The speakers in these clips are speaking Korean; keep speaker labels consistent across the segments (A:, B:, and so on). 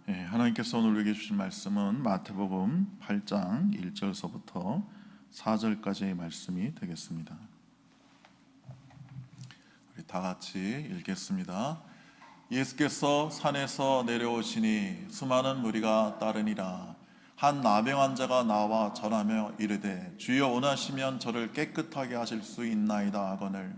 A: 하나님께서 오늘 우리에게 주신 말씀은 마태복음 8장 1절서부터 4절까지의 말씀이 되겠습니다. 우리 다 같이 읽겠습니다. 예수께서 산에서 내려오시니 수많은 무리가 따르니라. 한 나병 환자가 나와 전하며 이르되 주여 원하시면 저를 깨끗하게 하실 수 있나이다 하거늘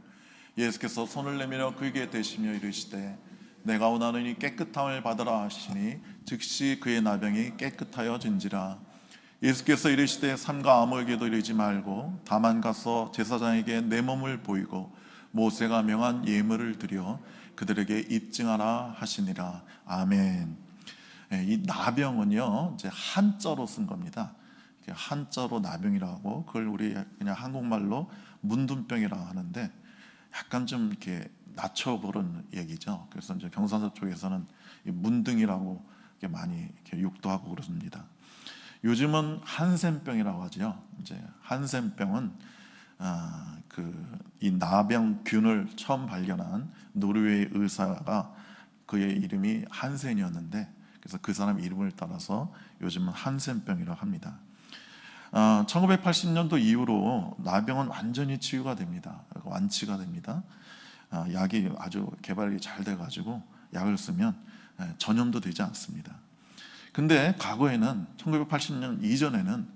A: 예수께서 손을 내밀어 그에게 대시며 이르시되 내가 원하노니 깨끗함을 받으라 하시니 즉시 그의 나병이 깨끗하여진지라. 예수께서 이르시되 삼가 아무에게도 이르지 말고 다만 가서 제사장에게 내 몸을 보이고 모세가 명한 예물을 드려 그들에게 입증하라 하시니라. 아멘. 이 나병은요 이제 한자로 쓴 겁니다. 한자로 나병이라고, 그걸 우리 그냥 한국말로 문둥병이라고 하는데 약간 좀 이렇게 낮춰 부른 얘기죠. 그래서 이제 경상도 쪽에서는 이 문둥이라고 이렇게 많이 이렇게 욕도하고 그렇습니다. 요즘은 한센병이라고 하죠. 이제 한센병은 이 나병균을 처음 발견한 노르웨이 의사가, 그의 이름이 한센이었는데 그래서 그 사람 이름을 따라서 요즘은 한센병이라고 합니다. 1980년도 이후로 나병은 완전히 치유가 됩니다. 완치가 됩니다. 약이 아주 개발이 잘 돼가지고 약을 쓰면 전염도 되지 않습니다. 근데 과거에는 1980년 이전에는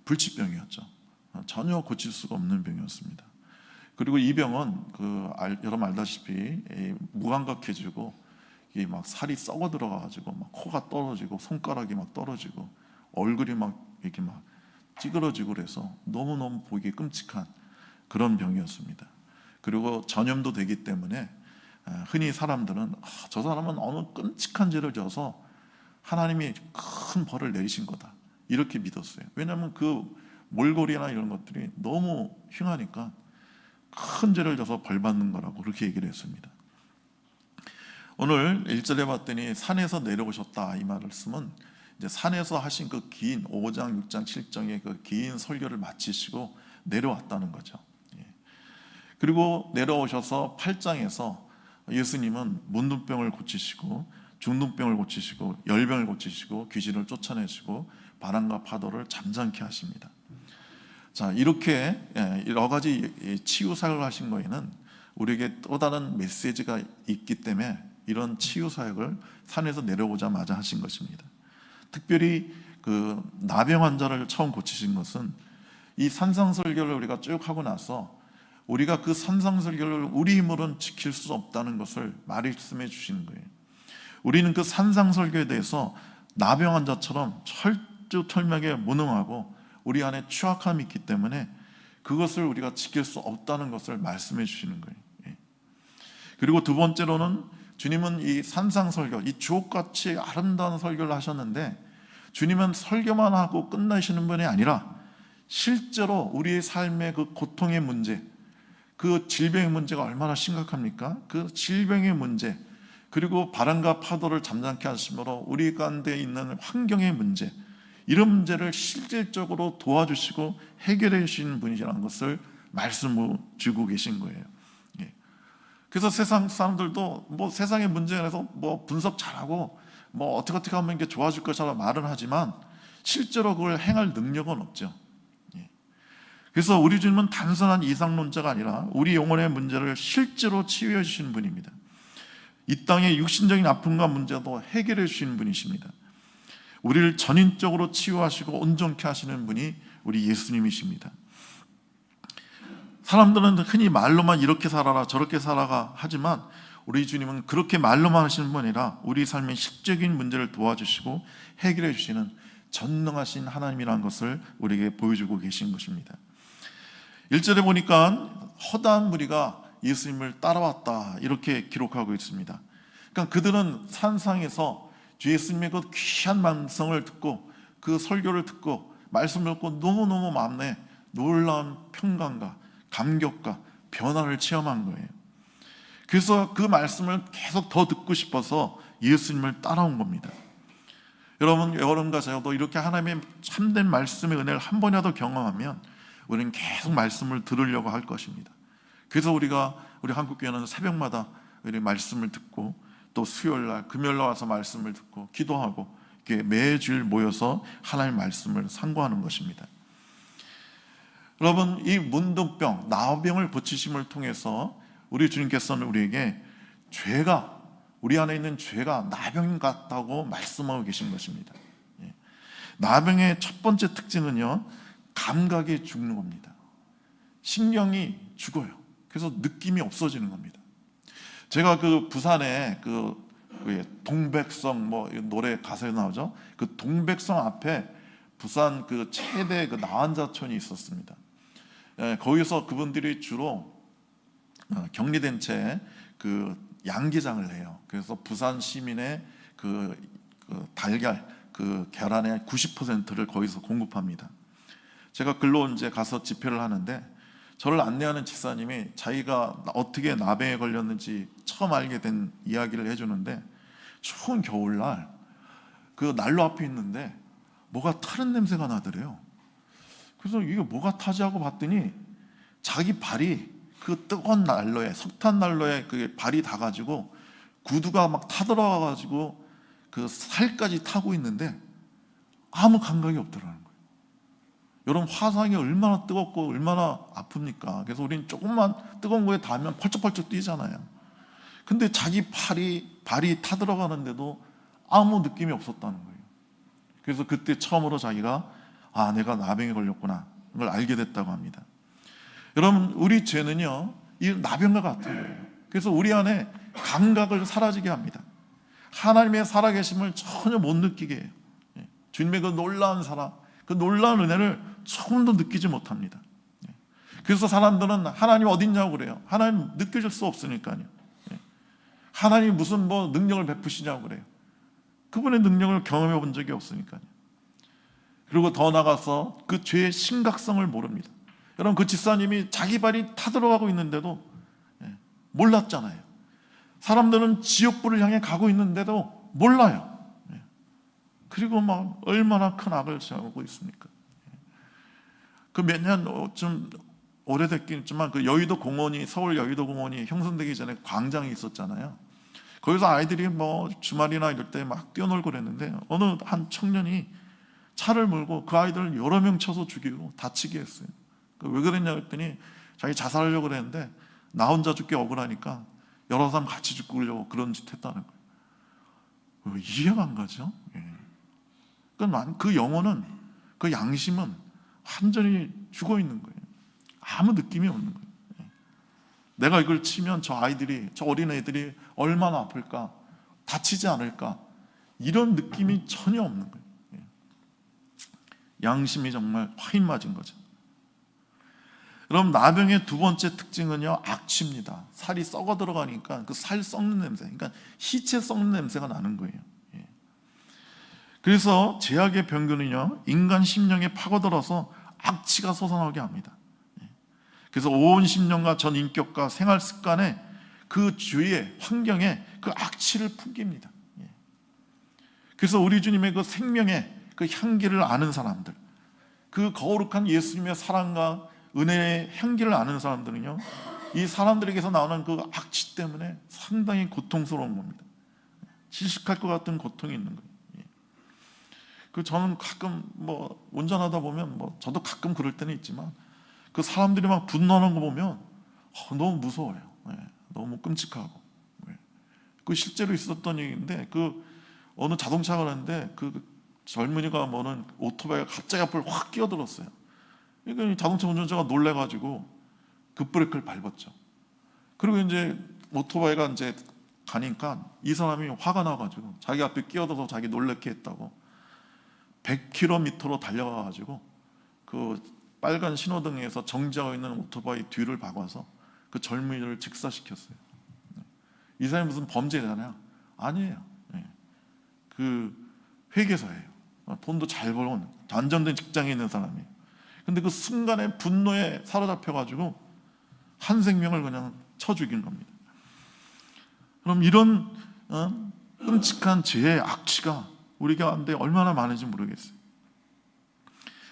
A: 불치병이었죠. 전혀 고칠 수가 없는 병이었습니다. 그리고 이 병은 여러분 알다시피 무감각해지고 막 살이 썩어 들어가가지고 막 코가 떨어지고 손가락이 막 떨어지고 얼굴이 막 이렇게 막 찌그러지고 그래서 너무너무 보기 끔찍한 그런 병이었습니다. 그리고 전염도 되기 때문에 흔히 사람들은 저 사람은 어느 끔찍한 죄를 져서 하나님이 큰 벌을 내리신 거다 이렇게 믿었어요. 왜냐하면 그 몰골이나 이런 것들이 너무 흉하니까 큰 죄를 져서 벌 받는 거라고 그렇게 얘기를 했습니다. 오늘 1절에 봤더니 산에서 내려오셨다 이 말씀은 이제 산에서 하신 그 긴 5장, 6장, 7장의 그 긴 설교를 마치시고 내려왔다는 거죠. 그리고 내려오셔서 8장에서 예수님은 문둥병을 고치시고 중둥병을 고치시고 열병을 고치시고 귀신을 쫓아내시고 바람과 파도를 잠잠케 하십니다. 자, 이렇게 여러 가지 치유 사역을 하신 거에는 우리에게 또 다른 메시지가 있기 때문에 이런 치유 사역을 산에서 내려오자마자 하신 것입니다. 특별히 그 나병 환자를 처음 고치신 것은 이 산상설교를 우리가 쭉 하고 나서 우리가 그 산상설교를 우리 힘으로는 지킬 수 없다는 것을 말씀해 주시는 거예요. 우리는 그 산상설교에 대해서 나병 환자처럼 철두철미하게 무능하고 우리 안에 추악함이 있기 때문에 그것을 우리가 지킬 수 없다는 것을 말씀해 주시는 거예요. 그리고 두 번째로는 주님은 이 산상설교, 이 주옥같이 아름다운 설교를 하셨는데 주님은 설교만 하고 끝나시는 분이 아니라 실제로 우리의 삶의 그 고통의 문제, 그 질병의 문제가 얼마나 심각합니까? 그 질병의 문제, 그리고 바람과 파도를 잠잠케 하심으로 우리 가운데 있는 환경의 문제, 이런 문제를 실질적으로 도와주시고 해결해 주시는 분이라는 것을 말씀을 주고 계신 거예요. 그래서 세상 사람들도 뭐 세상의 문제에 대해서 뭐 분석 잘하고 뭐 어떻게 하면 이게 좋아질 것이라고 말은 하지만 실제로 그걸 행할 능력은 없죠. 그래서 우리 주님은 단순한 이상론자가 아니라 우리 영혼의 문제를 실제로 치유해 주시는 분입니다. 이 땅의 육신적인 아픔과 문제도 해결해 주시는 분이십니다. 우리를 전인적으로 치유하시고 온전케 하시는 분이 우리 예수님이십니다. 사람들은 흔히 말로만 이렇게 살아라 저렇게 살아가 하지만 우리 주님은 그렇게 말로만 하시는 분이 아니라 우리 삶의 실적인 문제를 도와주시고 해결해 주시는 전능하신 하나님이라는 것을 우리에게 보여주고 계신 것입니다. 1절에 보니까 허다한 무리가 예수님을 따라왔다 이렇게 기록하고 있습니다. 그러니까 그들은 산상에서 주 예수님의 그 귀한 말씀을 듣고 그 설교를 듣고 말씀을 듣고 너무너무 마음에 놀라운 평강과 감격과 변화를 체험한 거예요. 그래서 그 말씀을 계속 더 듣고 싶어서 예수님을 따라온 겁니다. 여러분과 저도 이렇게 하나님의 참된 말씀의 은혜를 한 번이라도 경험하면 우리는 계속 말씀을 들으려고 할 것입니다. 그래서 우리 한국교회는 새벽마다 우리 말씀을 듣고 또 수요일날 금요일날 와서 말씀을 듣고 기도하고 이렇게 매주일 모여서 하나님의 말씀을 상고하는 것입니다. 여러분, 이 문둥병, 나병을 고치심을 통해서 우리 주님께서는 우리에게 죄가, 우리 안에 있는 죄가 나병 같다고 말씀하고 계신 것입니다. 나병의 첫 번째 특징은요, 감각이 죽는 겁니다. 신경이 죽어요. 그래서 느낌이 없어지는 겁니다. 제가 그 부산에 그 동백성 뭐 노래 가사에 나오죠. 그 동백성 앞에 부산 그 최대 그 나환자촌이 있었습니다. 거기서 그분들이 주로 격리된 채 그 양계장을 해요. 그래서 부산 시민의 그 달걀, 그 계란의 90%를 거기서 공급합니다. 제가 글로 이제 가서 집회를 하는데 저를 안내하는 집사님이 자기가 어떻게 나병에 걸렸는지 처음 알게 된 이야기를 해주는데, 추운 겨울날 그 난로 앞에 있는데 뭐가 타는 냄새가 나더래요. 그래서 이게 뭐가 타지 하고 봤더니 자기 발이 그 뜨거운 난로에, 석탄 난로에 그 발이 닿아가지고 구두가 막 타들어가가지고 그 살까지 타고 있는데 아무 감각이 없더라는 거예요. 여러분, 화상이 얼마나 뜨겁고 얼마나 아픕니까? 그래서 우리는 조금만 뜨거운 거에 닿으면 펄쩍펄쩍 뛰잖아요. 근데 자기 발이 타들어가는데도 아무 느낌이 없었다는 거예요. 그래서 그때 처음으로 자기가 내가 나병에 걸렸구나, 이걸 알게 됐다고 합니다. 여러분, 우리 죄는요, 이 나병과 같은 거예요. 그래서 우리 안에 감각을 사라지게 합니다. 하나님의 살아계심을 전혀 못 느끼게 해요. 주님의 그 놀라운 사랑, 그 놀라운 은혜를 처음도 느끼지 못합니다. 그래서 사람들은 하나님 어딨냐고 그래요. 하나님 느껴질 수 없으니까요. 하나님이 무슨 뭐 능력을 베푸시냐고 그래요. 그분의 능력을 경험해 본 적이 없으니까요. 그리고 더 나가서 그 죄의 심각성을 모릅니다. 여러분, 그 집사님이 자기 발이 타들어가고 있는데도 몰랐잖아요. 사람들은 지옥불을 향해 가고 있는데도 몰라요. 그리고 막 얼마나 큰 악을 저지르고 있습니까? 그 몇 년 좀 오래됐긴 했지만 그 여의도 공원이, 서울 여의도 공원이 형성되기 전에 광장이 있었잖아요. 거기서 아이들이 뭐 주말이나 이럴 때 막 뛰어놀고 그랬는데 어느 한 청년이 차를 몰고 그 아이들을 여러 명 쳐서 죽이고 다치게 했어요. 왜 그랬냐 했더니 자기 자살하려고 그랬는데 나 혼자 죽기 억울하니까 여러 사람 같이 죽으려고 그런 짓 했다는 거예요. 이해가 안 가죠? 그 영혼은, 그 양심은 완전히 죽어 있는 거예요. 아무 느낌이 없는 거예요. 내가 이걸 치면 저 아이들이, 저 어린애들이 얼마나 아플까, 다치지 않을까, 이런 느낌이 전혀 없는 거예요. 양심이 정말 화인 맞은 거죠. 그럼 나병의 두 번째 특징은요, 악취입니다. 살이 썩어 들어가니까 그 살 썩는 냄새, 그러니까 시체 썩는 냄새가 나는 거예요. 그래서 죄악의 병균은요, 인간 심령에 파고들어서 악취가 솟아나게 합니다. 그래서 온 심령과 전 인격과 생활 습관에 그 주위의 환경에 그 악취를 풍깁니다. 그래서 우리 주님의 그 생명의 그 향기를 아는 사람들, 그 거룩한 예수님의 사랑과 은혜의 향기를 아는 사람들은요, 이 사람들에게서 나오는 그 악취 때문에 상당히 고통스러운 겁니다. 질식할 것 같은 고통이 있는 거예요. 저는 가끔 뭐 운전하다 보면 저도 가끔 그럴 때는 있지만 그 사람들이 막 분노하는 거 보면 너무 무서워요. 너무 끔찍하고. 그 실제로 있었던 얘기인데, 그 어느 자동차가 그랬는데 그 젊은이가 뭐는 오토바이가 갑자기 앞을 확 끼어들었어요. 그러니까 자동차 운전자가 놀래가지고 급브레이크를 밟았죠. 그리고 이제 오토바이가 이제 가니까 이 사람이 화가 나가지고 자기 앞에 끼어들어서 자기 놀래게 했다고 100km로 달려가가지고 그 빨간 신호등에서 정지하고 있는 오토바이 뒤를 박아서 그 젊은이를 직사시켰어요. 이 사람이 무슨 범죄잖아요. 아니에요. 그 회계사예요. 돈도 잘 벌고 안정된 직장에 있는 사람이에요. 근데 그 순간에 분노에 사로잡혀가지고 한 생명을 그냥 쳐 죽인 겁니다. 그럼 이런 끔찍한 죄의 악취가 우리 가운데 얼마나 많은지 모르겠어요.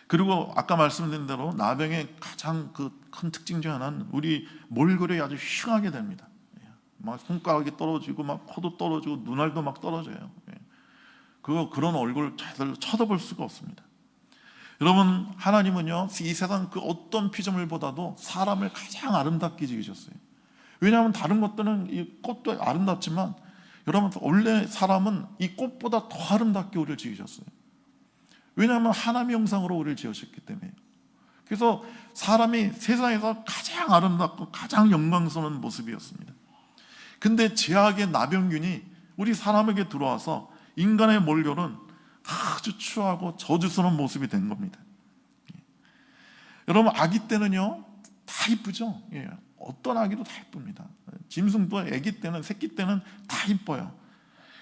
A: 그리고 아까 말씀드린 대로 나병의 가장 그 큰 특징 중 하나는 우리 몰골이 아주 흉하게 됩니다. 막 손가락이 떨어지고 막 코도 떨어지고 눈알도 막 떨어져요. 그런 얼굴을 쳐다볼 수가 없습니다. 여러분, 하나님은요, 이 세상 그 어떤 피조물보다도 사람을 가장 아름답게 지으셨어요. 왜냐하면 다른 것들은 이 꽃도 아름답지만 여러분, 원래 사람은 이 꽃보다 더 아름답게 우리를 지으셨어요. 왜냐하면 하나님의 형상으로 우리를 지으셨기 때문에. 그래서 사람이 세상에서 가장 아름답고 가장 영광스러운 모습이었습니다. 근데 죄악의 나병균이 우리 사람에게 들어와서 인간의 몰려는 아주 추하고 저주스러운 모습이 된 겁니다. 여러분, 아기 때는요 다 이쁘죠. 어떤 아기도 다 이쁩니다. 짐승도 아기 때는, 새끼 때는 다 이뻐요.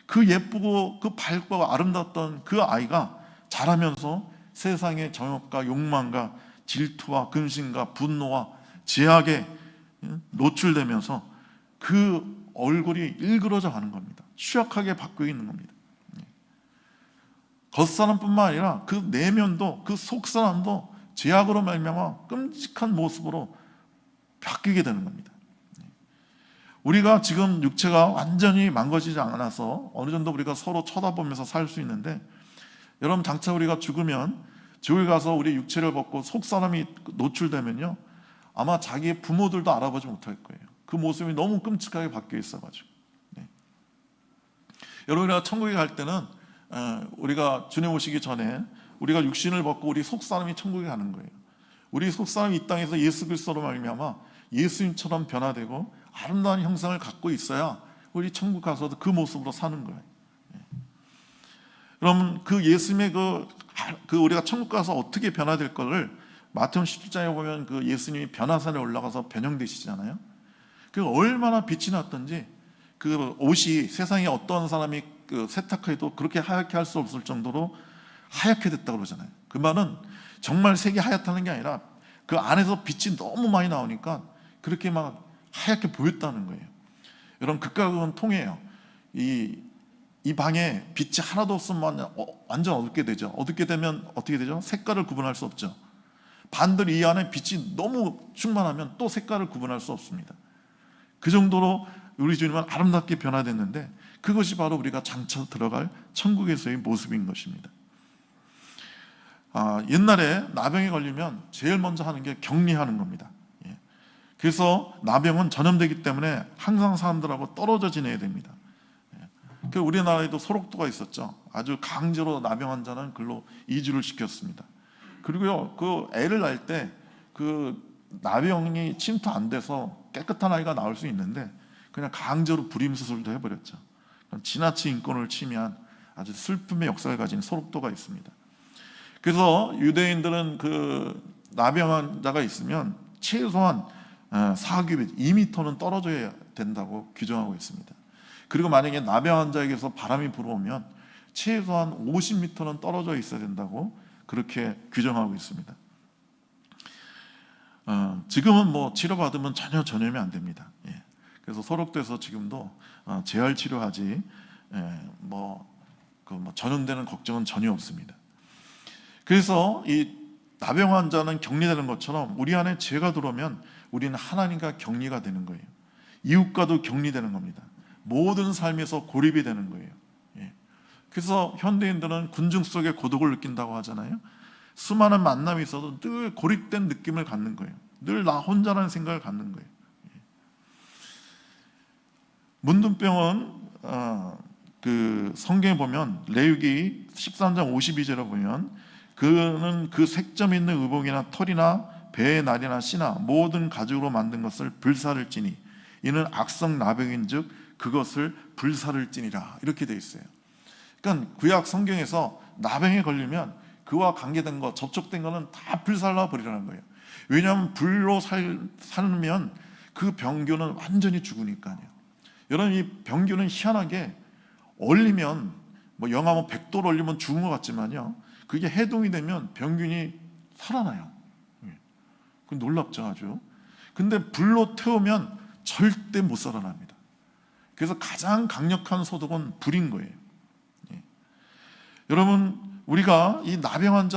A: 그 예쁘고 그 밝고 아름답던 그 아이가 자라면서 세상의 정욕과 욕망과 질투와 근심과 분노와 죄악에 노출되면서 그 얼굴이 일그러져 가는 겁니다. 취약하게 바뀌어 있는 겁니다. 겉사람뿐만 아니라 그 내면도, 그 속사람도 죄악으로 말미암아 끔찍한 모습으로 바뀌게 되는 겁니다. 우리가 지금 육체가 완전히 망가지지 않아서 어느 정도 우리가 서로 쳐다보면서 살 수 있는데, 여러분, 장차 우리가 죽으면 지옥에 가서 우리 육체를 벗고 속사람이 노출되면요, 아마 자기의 부모들도 알아보지 못할 거예요. 그 모습이 너무 끔찍하게 바뀌어 있어가지고. 여러분, 우리가 천국에 갈 때는 우리가 주님 오시기 전에 우리가 육신을 벗고 우리 속사람이 천국에 가는 거예요. 우리 속사람이 이 땅에서 예수 그리스도로 말미암아 예수님처럼 변화되고 아름다운 형상을 갖고 있어야 우리 천국 가서도 그 모습으로 사는 거예요. 그럼 그 예수님의 그 우리가 천국 가서 어떻게 변화될 거를 마태복음 17장에 보면 그 예수님이 변화산에 올라가서 변형되시잖아요. 그 얼마나 빛이 났던지, 그 옷이 세상에 어떤 사람이 그 세탁해도 그렇게 하얗게 할 수 없을 정도로 하얗게 됐다고 그러잖아요. 그 말은 정말 색이 하얗다는 게 아니라 그 안에서 빛이 너무 많이 나오니까 그렇게 막 하얗게 보였다는 거예요. 여러분, 극과 극은 통해요. 이 방에 빛이 하나도 없으면 완전 어둡게 되죠. 어둡게 되면 어떻게 되죠? 색깔을 구분할 수 없죠. 반대로 이 안에 빛이 너무 충만하면 또 색깔을 구분할 수 없습니다. 그 정도로 우리 주님은 아름답게 변화됐는데, 그것이 바로 우리가 장차 들어갈 천국에서의 모습인 것입니다. 옛날에 나병에 걸리면 제일 먼저 하는 게 격리하는 겁니다. 그래서 나병은 전염되기 때문에 항상 사람들하고 떨어져 지내야 됩니다. 우리나라에도 소록도가 있었죠. 아주 강제로 나병 환자는 글로 이주를 시켰습니다. 그리고요, 그 애를 낳을 때 그 나병이 침투 안 돼서 깨끗한 아이가 나올 수 있는데 그냥 강제로 불임 수술도 해버렸죠. 지나친 인권을 침해한 아주 슬픔의 역사를 가진 소록도가 있습니다. 그래서 유대인들은 그 나병 환자가 있으면 최소한 4규빗, 2m는 떨어져야 된다고 규정하고 있습니다. 그리고 만약에 나병 환자에게서 바람이 불어오면 최소한 50m는 떨어져 있어야 된다고 그렇게 규정하고 있습니다. 지금은 뭐 치료받으면 전혀 전염이 안 됩니다. 그래서 소록도에서 지금도 재활 치료하지 전염되는 걱정은 전혀 없습니다. 그래서 이 나병 환자는 격리되는 것처럼 우리 안에 죄가 들어오면 우리는 하나님과 격리가 되는 거예요. 이웃과도 격리되는 겁니다. 모든 삶에서 고립이 되는 거예요. 그래서 현대인들은 군중 속에 고독을 느낀다고 하잖아요. 수많은 만남이 있어도 늘 고립된 느낌을 갖는 거예요. 늘 나 혼자라는 생각을 갖는 거예요. 문둥병은 그 성경에 보면 레위기 13장 52절에 보면 그는 그 색점 있는 의복이나 털이나 배의 날이나 씨나 모든 가죽으로 만든 것을 불사를지니 이는 악성 나병인즉 그것을 불사를지니라, 이렇게 되어 있어요. 그러니까 구약 성경에서 나병에 걸리면 그와 관계된 거, 접촉된 거는 다 불살라 버리라는 거예요. 왜냐하면 불로 살면 그 병균은 완전히 죽으니까요. 여러분, 이 병균은 희한하게 얼리면 영하 100도로 얼리면 죽은 것 같지만요, 그게 해동이 되면 병균이 살아나요. 그 놀랍죠, 아주. 근데 불로 태우면 절대 못 살아납니다. 그래서 가장 강력한 소독은 불인 거예요. 여러분, 우리가 이 나병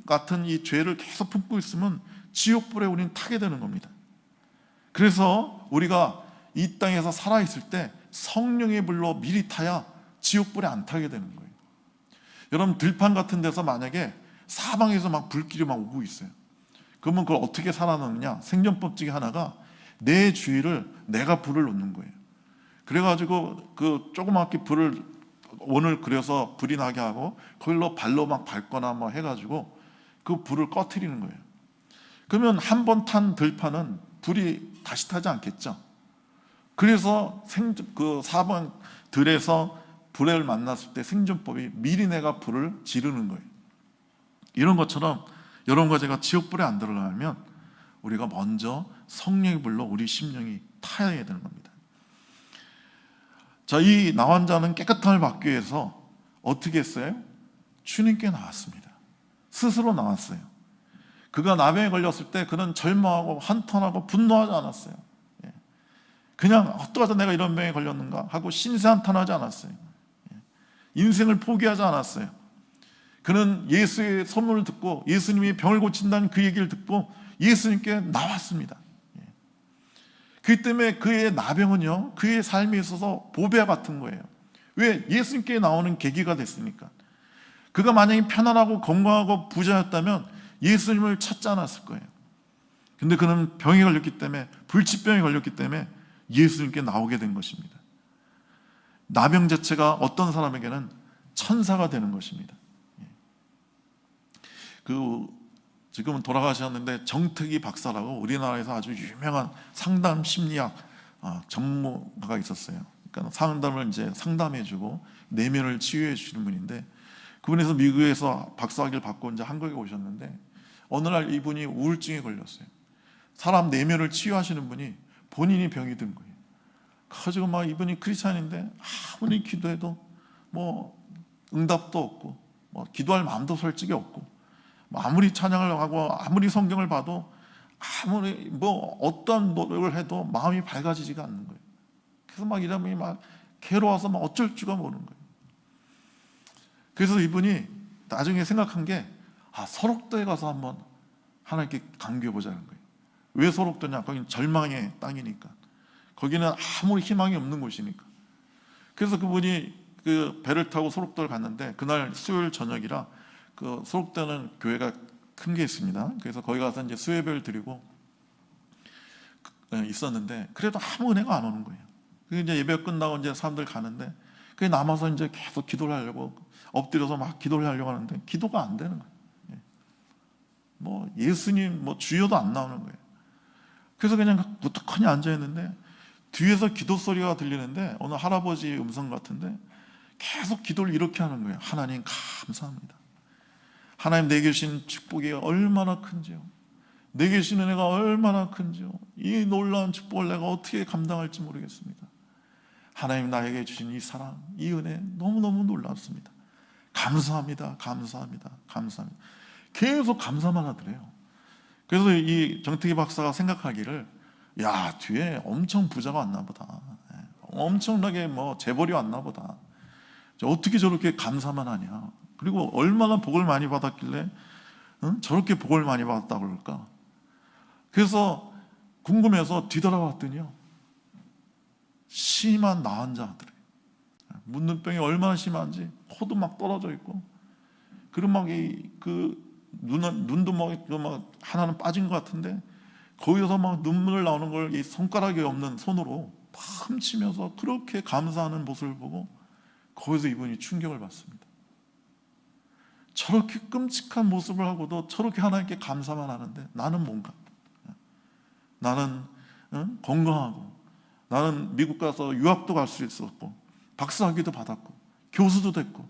A: 같은 이 죄를 계속 품고 있으면 지옥불에 우리는 타게 되는 겁니다. 그래서 우리가 이 땅에서 살아있을 때 성령의 불로 미리 타야 지옥불에 안 타게 되는 거예요. 여러분, 들판 같은 데서 만약에 사방에서 막 불길이 막 오고 있어요. 그러면 그걸 어떻게 살아남느냐? 생존법 중에 하나가 내 주위를 내가 불을 놓는 거예요. 그래가지고 그 조그맣게 불을 원을 그려서 불이 나게 하고 거기로 발로 막 밟거나 뭐 해가지고 그 불을 꺼트리는 거예요. 그러면 한 번 탄 들판은 불이 다시 타지 않겠죠. 그래서 그 사방 들에서 불을 만났을 때 생존법이 미리 내가 불을 지르는 거예요. 이런 것처럼 여러분과 제가 지옥불에 안 들어가면 우리가 먼저 성령의 불로 우리 심령이 타야 되는 겁니다. 자, 이 나온 자는 깨끗함을 받기 위해서 어떻게 했어요? 주님께 나왔습니다. 스스로 나왔어요. 그가 나병에 걸렸을 때 그는 절망하고 한탄하고 분노하지 않았어요. 그냥 어떡하자 내가 이런 병에 걸렸는가 하고 신세한탄하지 않았어요. 인생을 포기하지 않았어요. 그는 예수의 선물을 듣고 예수님이 병을 고친다는 그 얘기를 듣고 예수님께 나왔습니다. 그렇기 때문에 그의 나병은요, 그의 삶에 있어서 보배와 같은 거예요. 왜? 예수님께 나오는 계기가 됐으니까. 그가 만약에 편안하고 건강하고 부자였다면 예수님을 찾지 않았을 거예요. 근데 그는 병에 걸렸기 때문에, 불치병에 걸렸기 때문에 예수님께 나오게 된 것입니다. 나병 자체가 어떤 사람에게는 천사가 되는 것입니다. 지금은 돌아가셨는데 정특이 박사라고 우리나라에서 아주 유명한 상담 심리학 전문가가 있었어요. 그러니까 상담을 이제 상담해주고 내면을 치유해 주시는 분인데, 그분에서 미국에서 박사학위를 받고 이제 한국에 오셨는데 어느 날 이분이 우울증에 걸렸어요. 사람 내면을 치유하시는 분이 본인이 병이 든 거예요. 가지고 막 이분이 크리스찬인데 아무리 기도해도 뭐 응답도 없고, 뭐 기도할 마음도 솔직히 없고, 아무리 찬양을 하고 아무리 성경을 봐도 아무리 뭐 어떤 노력을 해도 마음이 밝아지지가 않는 거예요. 그래서 막 이러면 막 괴로워서 막 어쩔 줄가 모르는 거예요. 그래서 이분이 나중에 생각한 게 서록도에 가서 한번 하나님께 간구해 보자는 거예요. 왜 서록도냐? 거기는 절망의 땅이니까. 거기는 아무리 희망이 없는 곳이니까. 그래서 그분이 그 배를 타고 소록도를 갔는데 그날 수요일 저녁이라 그 소록도는 교회가 큰 게 있습니다. 그래서 거기 가서 이제 수요예배를 드리고 있었는데 그래도 아무 은혜가 안 오는 거예요. 그래서 이제 예배 끝나고 이제 사람들 가는데 그게 남아서 이제 계속 기도를 하려고 엎드려서 막 기도를 하려고 하는데 기도가 안 되는 거예요. 뭐 예수님 뭐 주여도 안 나오는 거예요. 그래서 그냥 무뚝하니 앉아 있는데 뒤에서 기도 소리가 들리는데 어느 할아버지 음성 같은데 계속 기도를 이렇게 하는 거예요. 하나님 감사합니다. 하나님 내게 주신 축복이 얼마나 큰지요. 내게 주신 은혜가 얼마나 큰지요. 이 놀라운 축복을 내가 어떻게 감당할지 모르겠습니다. 하나님 나에게 주신 이 사랑, 이 은혜 너무너무 놀랍습니다. 감사합니다. 감사합니다. 감사합니다. 계속 감사만 하더래요. 그래서 이 정태기 박사가 생각하기를 야, 뒤에 엄청 부자가 왔나 보다. 엄청나게 뭐 재벌이 왔나 보다. 어떻게 저렇게 감사만 하냐. 그리고 얼마나 복을 많이 받았길래 저렇게 복을 많이 받았다고 그럴까. 그래서 궁금해서 뒤돌아봤더니요, 심한 나환 자들이 문눈병이 얼마나 심한지 코도 막 떨어져 있고, 그리고 막 눈도 막 하나는 빠진 것 같은데 거기서 막 눈물 나오는 걸 이 손가락이 없는 손으로 훔치면서 그렇게 감사하는 모습을 보고 거기서 이분이 충격을 받습니다. 저렇게 끔찍한 모습을 하고도 저렇게 하나님께 감사만 하는데 나는 뭔가? 나는 건강하고, 나는 미국 가서 유학도 갈 수 있었고, 박사학위도 받았고, 교수도 됐고,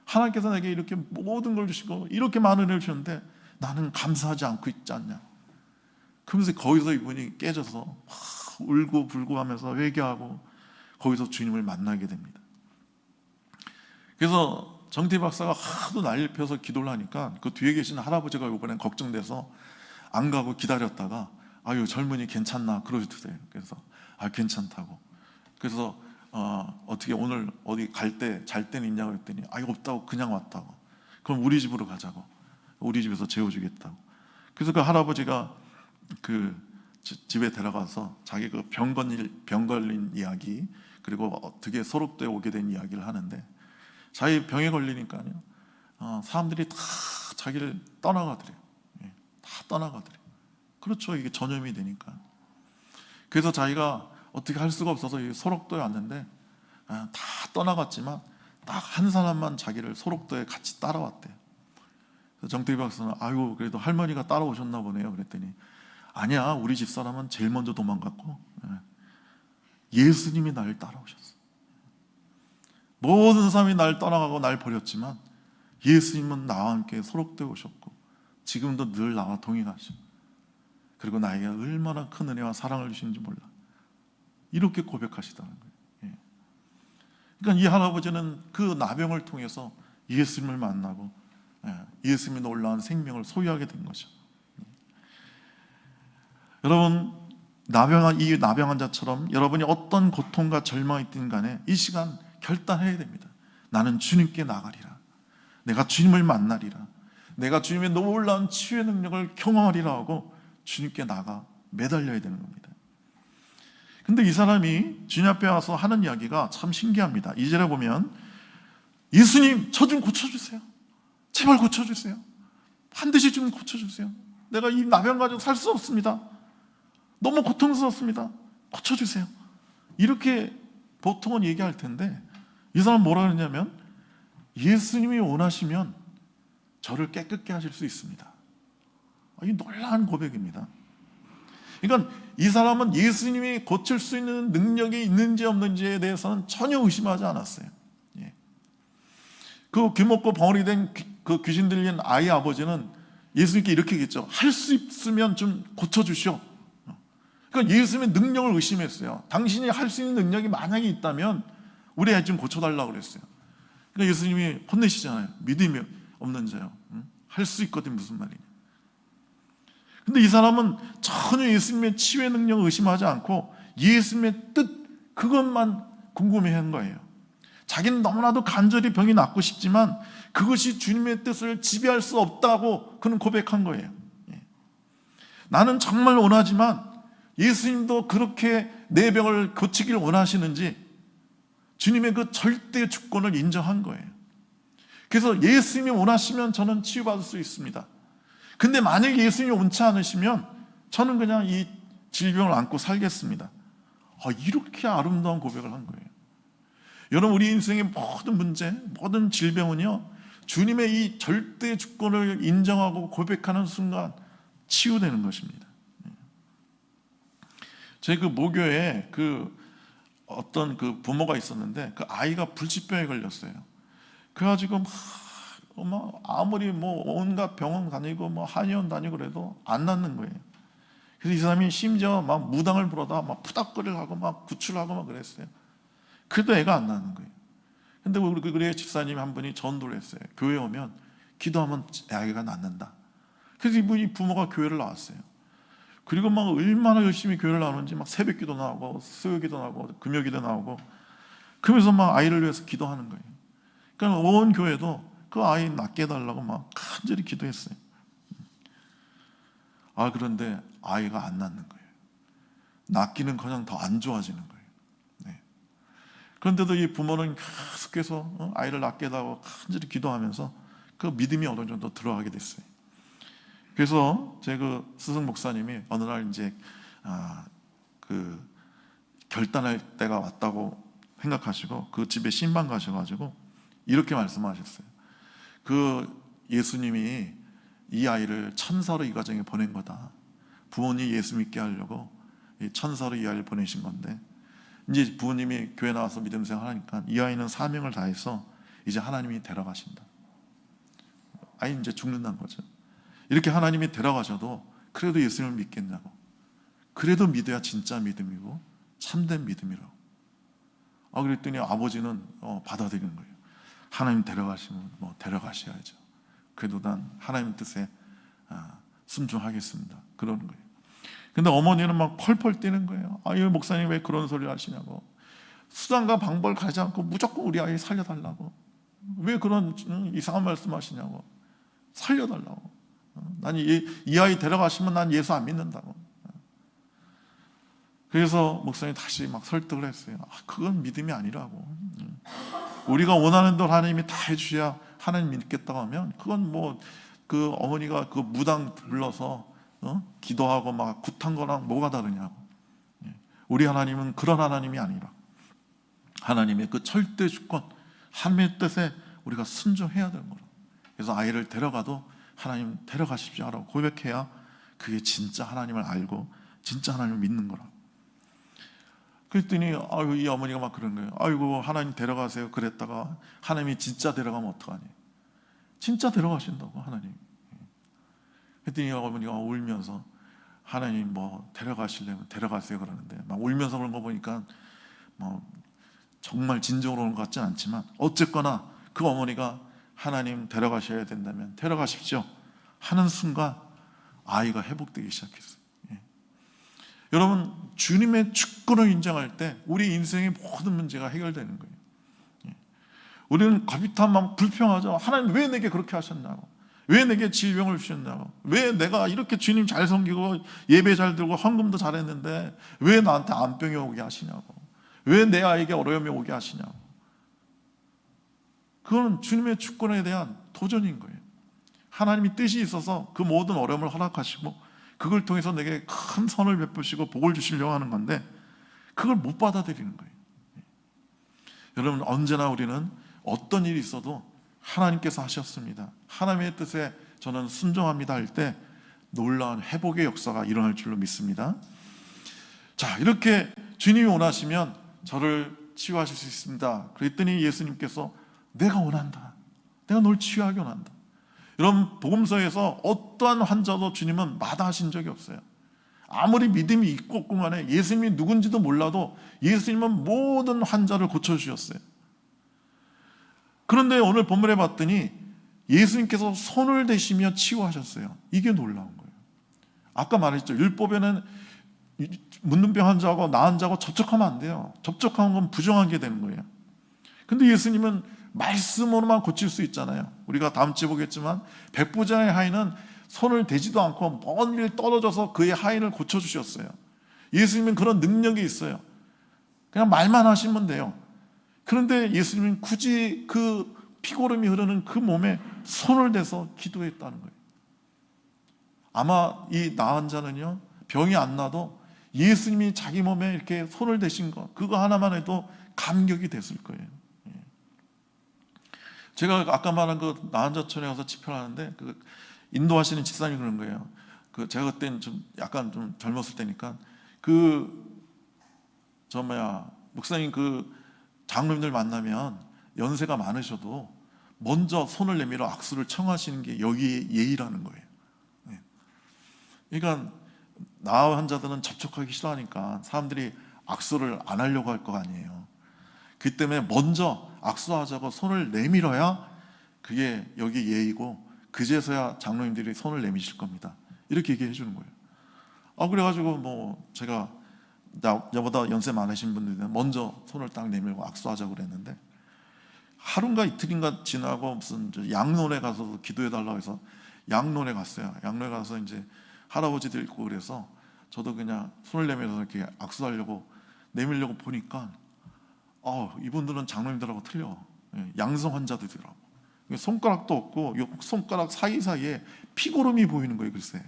A: 하나님께서 내게 이렇게 모든 걸 주시고 이렇게 많은 은혜를 주셨는데 나는 감사하지 않고 있지 않냐. 그러면서 거기서 이분이 깨져서 울고 불고 하면서 회개하고 거기서 주님을 만나게 됩니다. 그래서 정태 박사가 하도 난리를 펴서 기도를 하니까 그 뒤에 계신 할아버지가 이번엔 걱정돼서 안 가고 기다렸다가 아유 젊은이 괜찮나 그러시더래요. 그래서 괜찮다고. 그래서 어떻게 오늘 어디 갈 때 잘 때는 있냐고 했더니 없다고 그냥 왔다고. 그럼 우리 집으로 가자고. 우리 집에서 재워주겠다고. 그래서 그 할아버지가 그 집에 데려가서 자기 그 병 걸린 이야기, 그리고 어떻게 소록도에 오게 된 이야기를 하는데 자기 병에 걸리니까요. 사람들이 다 자기를 떠나가더래요. 예, 다 떠나가더래요. 그렇죠. 이게 전염이 되니까. 그래서 자기가 어떻게 할 수가 없어서 소록도에 왔는데 다 떠나갔지만 딱 한 사람만 자기를 소록도에 같이 따라왔대요. 그래서 정태기 박사는 아이고 그래도 할머니가 따라오셨나 보네요. 그랬더니 아니야, 우리 집사람은 제일 먼저 도망갔고 예수님이 나를 따라오셨어. 모든 사람이 날 떠나가고 날 버렸지만 예수님은 나와 함께 소록도에 오셨고 지금도 늘 나와 동행하셔. 그리고 나에게 얼마나 큰 은혜와 사랑을 주시는지 몰라. 이렇게 고백하시다는 거예요. 예. 그러니까 이 할아버지는 그 나병을 통해서 예수님을 만나고 예수님의 놀라운 생명을 소유하게 된 거죠. 여러분, 이 나병 환자처럼 여러분이 어떤 고통과 절망이 있든 간에 이 시간 결단해야 됩니다. 나는 주님께 나가리라. 내가 주님을 만나리라. 내가 주님의 놀라운 치유의 능력을 경험하리라 하고 주님께 나가 매달려야 되는 겁니다. 근데 이 사람이 주님 앞에 와서 하는 이야기가 참 신기합니다. 2절에 보면 예수님, 저 좀 고쳐주세요. 제발 고쳐주세요. 반드시 좀 고쳐주세요. 내가 이 나병 가지고 살 수 없습니다. 너무 고통스럽습니다. 고쳐주세요. 이렇게 보통은 얘기할 텐데 이 사람은 뭐라 그러냐면 예수님이 원하시면 저를 깨끗게 하실 수 있습니다. 이 놀라운 고백입니다. 그러니까 이 사람은 예수님이 고칠 수 있는 능력이 있는지 없는지에 대해서는 전혀 의심하지 않았어요. 그 귀먹고 벙어리 된 그 귀신 들린 아이 아버지는 예수님께 이렇게 얘기했죠. 할 수 있으면 좀 고쳐주시오. 그러니까 예수님의 능력을 의심했어요. 당신이 할 수 있는 능력이 만약에 있다면 우리 애 좀 고쳐달라고 그랬어요. 그러니까 예수님이 혼내시잖아요. 믿음이 없는 자요. 할 수 있거든 무슨 말이냐. 근데 이 사람은 전혀 예수님의 치유의 능력을 의심하지 않고 예수님의 뜻 그것만 궁금해한 거예요. 자기는 너무나도 간절히 병이 낫고 싶지만 그것이 주님의 뜻을 지배할 수 없다고 그는 고백한 거예요. 나는 정말 원하지만 예수님도 그렇게 내 병을 고치길 원하시는지 주님의 그 절대 주권을 인정한 거예요. 그래서 예수님이 원하시면 저는 치유받을 수 있습니다. 근데 만약에 예수님이 원치 않으시면 저는 그냥 이 질병을 안고 살겠습니다. 이렇게 아름다운 고백을 한 거예요. 여러분, 우리 인생의 모든 문제, 모든 질병은요, 주님의 이 절대 주권을 인정하고 고백하는 순간 치유되는 것입니다. 제 그 모교에 어떤 부모가 있었는데 그 아이가 불치병에 걸렸어요. 그래가지고 아무리 온갖 병원 다니고 한의원 다니고 그래도 안 낫는 거예요. 그래서 이 사람이 심지어 막 무당을 부르다 막 푸닥거리를 하고 막 구출하고 막 그랬어요. 그래도 애가 안 나는 거예요. 근데 우리 집사님 한 분이 전도를 했어요. 교회 오면 기도하면 아이가 낫는다. 그래서 이 부모가 교회를 나왔어요. 그리고 막 얼마나 열심히 교회를 나오는지 막 새벽 기도 나오고 수요 기도 나오고 금요 기도 나오고 그러면서 막 아이를 위해서 기도하는 거예요. 그러니까 온 교회도 그 아이 낫게 해달라고 막 간절히 기도했어요. 그런데 아이가 안 낫는 거예요. 낫기는커녕 더 안 좋아지는 거예요. 그런데도 이 부모는 계속해서 아이를 낫게 해달라고 간절히 기도하면서 그 믿음이 어느 정도 들어가게 됐어요. 그래서 제 스승 목사님이 어느 날 이제 결단할 때가 왔다고 생각하시고 그 집에 신방 가셔가지고 이렇게 말씀하셨어요. 예수님이 이 아이를 천사로 이 가정에 보낸 거다. 부모님이 예수 믿게 하려고 천사로 이 아이를 보내신 건데 이제 부모님이 교회 나와서 믿음 생활하니까 이 아이는 사명을 다해서 이제 하나님이 데려가신다. 아이는 이제 죽는다는 거죠. 이렇게 하나님이 데려가셔도 그래도 예수님을 믿겠냐고. 그래도 믿어야 진짜 믿음이고 참된 믿음이라고. 그랬더니 아버지는 받아들이는 거예요. 하나님 데려가시면 데려가셔야죠. 그래도 난 하나님 뜻에 순종하겠습니다. 그러는 거예요. 근데 어머니는 막 펄펄 뛰는 거예요. 이 목사님 왜 그런 소리를 하시냐고. 수단과 방법을 가지 않고 무조건 우리 아이 살려달라고. 왜 그런 이상한 말씀 하시냐고. 살려달라고. 난 이 아이 데려가시면 난 예수 안 믿는다고. 그래서 목사님이 다시 막 설득을 했어요. 그건 믿음이 아니라고. 우리가 원하는 대로 하나님이 다 해주셔야 하나님 믿겠다고 하면 그건 뭐 그 어머니가 그 무당 불러서 기도하고 막 굿한 거랑 뭐가 다르냐고. 우리 하나님은 그런 하나님이 아니라 하나님의 그 절대 주권, 하나님의 뜻에 우리가 순종해야 되는 거라. 그래서 아이를 데려가도 하나님 데려가십시오 라고 고백해야 그게 진짜 하나님을 알고 진짜 하나님을 믿는 거라. 그랬더니 아유, 이 어머니가 막 그런 거예요. 아이고 하나님 데려가세요 그랬다가 하나님이 진짜 데려가면 어떡하니. 진짜 데려가신다고 하나님. 그랬더니 어머니가 울면서 하나님 뭐 데려가시려면 데려가세요 그러는데 막 울면서 그런 거 보니까 뭐 정말 진정으로 오는 것 같진 않지만 어쨌거나 그 어머니가 하나님 데려가셔야 된다면 데려가십시오 하는 순간 아이가 회복되기 시작했어요. 여러분 주님의 주권을 인정할 때 우리 인생의 모든 문제가 해결되는 거예요. 우리는 거짓한 마음 불평하죠. 하나님 왜 내게 그렇게 하셨냐고, 왜 내게 질병을 주셨냐고, 왜 내가 이렇게 주님 잘 섬기고 예배 잘 들고 헌금도 잘했는데 왜 나한테 암병이 오게 하시냐고, 왜 내 아이에게 어려움이 오게 하시냐고. 그거는 주님의 주권에 대한 도전인 거예요. 하나님이 뜻이 있어서 그 모든 어려움을 허락하시고 그걸 통해서 내게 큰 선을 베푸시고 복을 주시려고 하는 건데 그걸 못 받아들이는 거예요. 여러분 언제나 우리는 어떤 일이 있어도 하나님께서 하셨습니다, 하나님의 뜻에 저는 순종합니다 할 때 놀라운 회복의 역사가 일어날 줄로 믿습니다. 자, 이렇게 주님이 원하시면 저를 치유하실 수 있습니다. 그랬더니 예수님께서 내가 원한다, 내가 널 치유하기 원한다. 여러분 복음서에서 어떠한 환자도 주님은 마다하신 적이 없어요. 아무리 믿음이 있고 없고 간에 예수님이 누군지도 몰라도 예수님은 모든 환자를 고쳐주셨어요. 그런데 오늘 본문에 봤더니 예수님께서 손을 대시며 치유하셨어요. 이게 놀라운 거예요. 아까 말했죠. 율법에는 문둥병 환자하고 나은 자하고 접촉하면 안 돼요. 접촉하는 건 부정하게 되는 거예요. 근데 예수님은 말씀으로만 고칠 수 있잖아요. 우리가 다음 주에 보겠지만 백부장의 하인은 손을 대지도 않고 먼 길 떨어져서 그의 하인을 고쳐주셨어요. 예수님은 그런 능력이 있어요. 그냥 말만 하시면 돼요. 그런데 예수님은 굳이 그 피고름이 흐르는 그 몸에 손을 대서 기도했다는 거예요. 아마 이 나은 자는요, 병이 안 나도 예수님이 자기 몸에 이렇게 손을 대신 거, 그거 하나만 해도 감격이 됐을 거예요. 제가 아까 말한 그 나은 자촌에 가서 집회를 하는데 그 인도하시는 집사님이 그런 거예요. 그 제가 그때는 좀 약간 좀 젊었을 때니까 목사님 그 장로님들 만나면 연세가 많으셔도 먼저 손을 내밀어 악수를 청하시는 게 여기의 예의라는 거예요. 그러니까 나아 환자들은 접촉하기 싫어하니까 사람들이 악수를 안 하려고 할 거 아니에요. 그 때문에 먼저 악수하자고 손을 내밀어야 그게 여기 예의고 그제서야 장로님들이 손을 내미실 겁니다. 이렇게 얘기해 주는 거예요. 그래가지고 뭐 제가 나보다 연세 많으신 분들은 먼저 손을 딱 내밀고 악수하자고 그랬는데 하루인가 이틀인가 지나고 무슨 양론에 가서 기도해 달라고 해서 양론에 갔어요. 양론에 가서 이제 할아버지들 있고 그래서 저도 그냥 손을 내밀어서 이렇게 악수하려고 내밀려고 보니까 이분들은 장로님들하고 틀려. 양성 환자들이라고. 손가락도 없고 손가락 사이사이에 피고름이 보이는 거예요. 글쎄.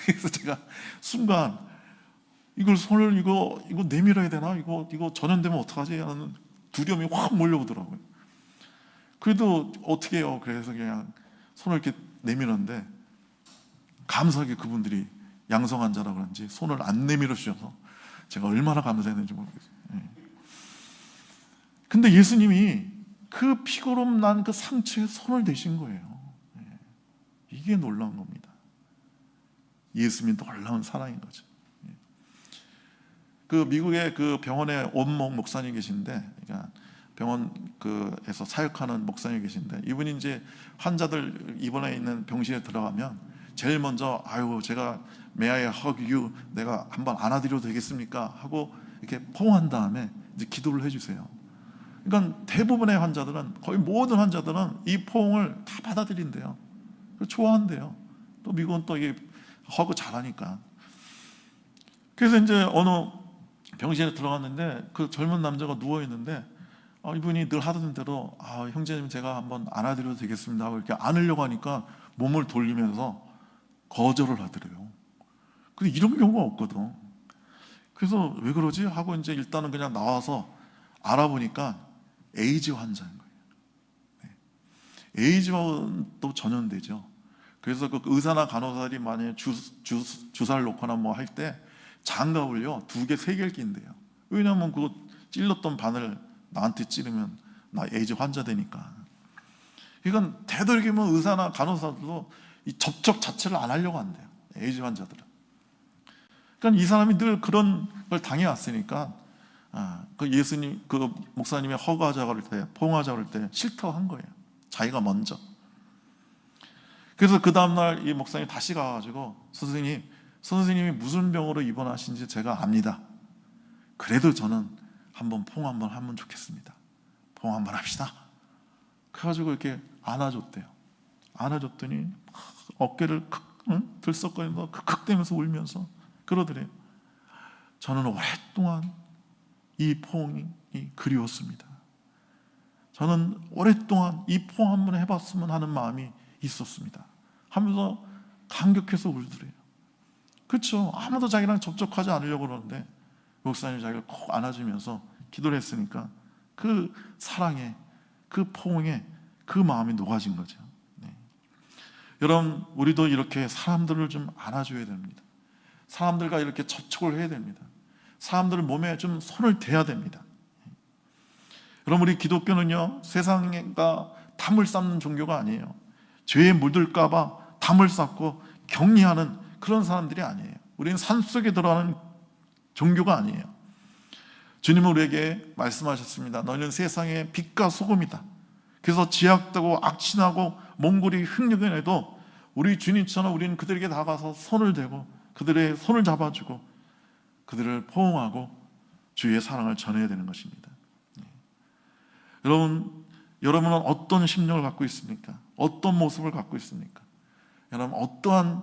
A: 그래서 제가 순간 이걸 손을 이거 내밀어야 되나? 이거 전염되면 어떡하지? 하는 두려움이 확 몰려오더라고요. 그래도 어떻게 해요? 그래서 그냥 손을 이렇게 내밀었는데 감사하게 그분들이 양성 환자라 그런지 손을 안 내밀어 주셔서 제가 얼마나 감사했는지 모르겠어요. 근데 예수님이 그 피고름 난 그 상처에 손을 대신 거예요. 이게 놀라운 겁니다. 예수님이 놀라운 사랑인 거죠. 그 미국의 그 병원에 온목 목사님 계신데, 그러니까 병원에서 사역하는 목사님 계신데, 이분이 이제 환자들 입원해 있는 병실에 들어가면 제일 먼저 제가 may I hug you, 내가 한번 안아드려도 되겠습니까? 하고 이렇게 포옹한 다음에 이제 기도를 해주세요. 그러니까 대부분의 환자들은, 거의 모든 환자들은 이 포옹을 다 받아들인대요. 좋아한대요. 또 미국은 또 이게 허그 잘하니까. 그래서 이제 어느 병실에 들어갔는데 그 젊은 남자가 누워 있는데 이분이 늘 하던 대로 형제님 제가 한번 안아드려도 되겠습니다 하고 이렇게 안으려고 하니까 몸을 돌리면서 거절을 하더래요. 근데 이런 경우가 없거든. 그래서 왜 그러지 하고 이제 일단은 그냥 나와서 알아보니까 에이즈 환자인 거예요. 에이즈도 전염되죠. 그래서 그 의사나 간호사들이 만약에 주사를 놓거나 뭐 할 때 장갑을요 2개, 3개를 낀대요. 왜냐하면 그거 찔렀던 바늘 나한테 찌르면 나 에이즈 환자 되니까. 그러니까 되도록이면 의사나 간호사들도 이 접촉 자체를 안 하려고 한대요, 에이즈 환자들은. 그러니까 이 사람이 늘 그런 걸 당해왔으니까 그 예수님, 그 목사님이 허가하자고 할 때, 포옹하자고 할 때 싫다고 한 거예요. 자기가 먼저. 그래서 그 다음날 이 목사님이 다시 가가지고 선생님이 무슨 병으로 입원하신지 제가 압니다. 그래도 저는 한번 포옹 한번 하면 좋겠습니다. 포옹 한번 합시다. 그래가지고 이렇게 안아줬대요. 안아줬더니 어깨를 들썩거리면서 크크대면서 울면서 그러더래요. 저는 오랫동안 이 포옹이 그리웠습니다. 저는 오랫동안 이 포옹 한번 해봤으면 하는 마음이 있었습니다 하면서 감격해서 울더래요. 그렇죠. 아무도 자기랑 접촉하지 않으려고 그러는데 목사님이 자기를 꼭 안아주면서 기도를 했으니까 그 사랑에, 그 포옹에 그 마음이 녹아진 거죠. 여러분, 우리도 이렇게 사람들을 좀 안아줘야 됩니다. 사람들과 이렇게 접촉을 해야 됩니다. 사람들 몸에 좀 손을 대야 됩니다. 여러분, 우리 기독교는요 세상과 담을 쌓는 종교가 아니에요. 죄에 물들까 봐 담을 쌓고 격리하는 그런 사람들이 아니에요. 우리는 산속에 들어가는 종교가 아니에요. 주님은 우리에게 말씀하셨습니다. 너희는 세상의 빛과 소금이다. 그래서 지약되고 악취나고 몽골이 흉흉해도 우리 주님처럼 우리는 그들에게 다가가서 손을 대고 그들의 손을 잡아주고 그들을 포옹하고 주의 사랑을 전해야 되는 것입니다. 여러분은 어떤 심령을 갖고 있습니까? 어떤 모습을 갖고 있습니까? 여러분, 어떠한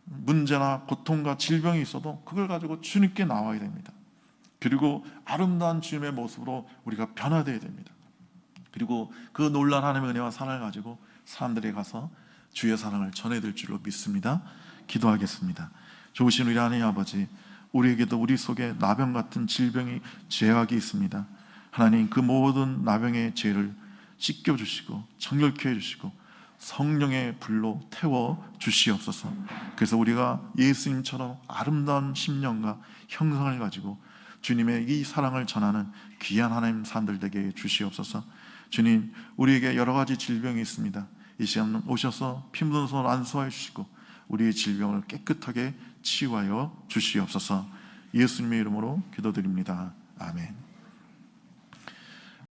A: 문제나 고통과 질병이 있어도 그걸 가지고 주님께 나와야 됩니다. 그리고 아름다운 주님의 모습으로 우리가 변화되어야 됩니다. 그리고 그 놀라운 하나님의 은혜와 사랑을 가지고 사람들에게 가서 주의 사랑을 전해드릴 줄로 믿습니다. 기도하겠습니다. 좋으신 우리 하나님 아버지, 우리에게도 우리 속에 나병 같은 질병이 죄악이 있습니다. 하나님, 그 모든 나병의 죄를 씻겨주시고 정결케 해주시고 성령의 불로 태워 주시옵소서. 그래서 우리가 예수님처럼 아름다운 심령과 형상을 가지고 주님의 이 사랑을 전하는 귀한 하나님 사람들 되게 주시옵소서. 주님, 우리에게 여러 가지 질병이 있습니다. 이 시간 오셔서 피 묻은 손 안수하여 주시고 우리의 질병을 깨끗하게 치유하여 주시옵소서. 예수님의 이름으로 기도드립니다. 아멘.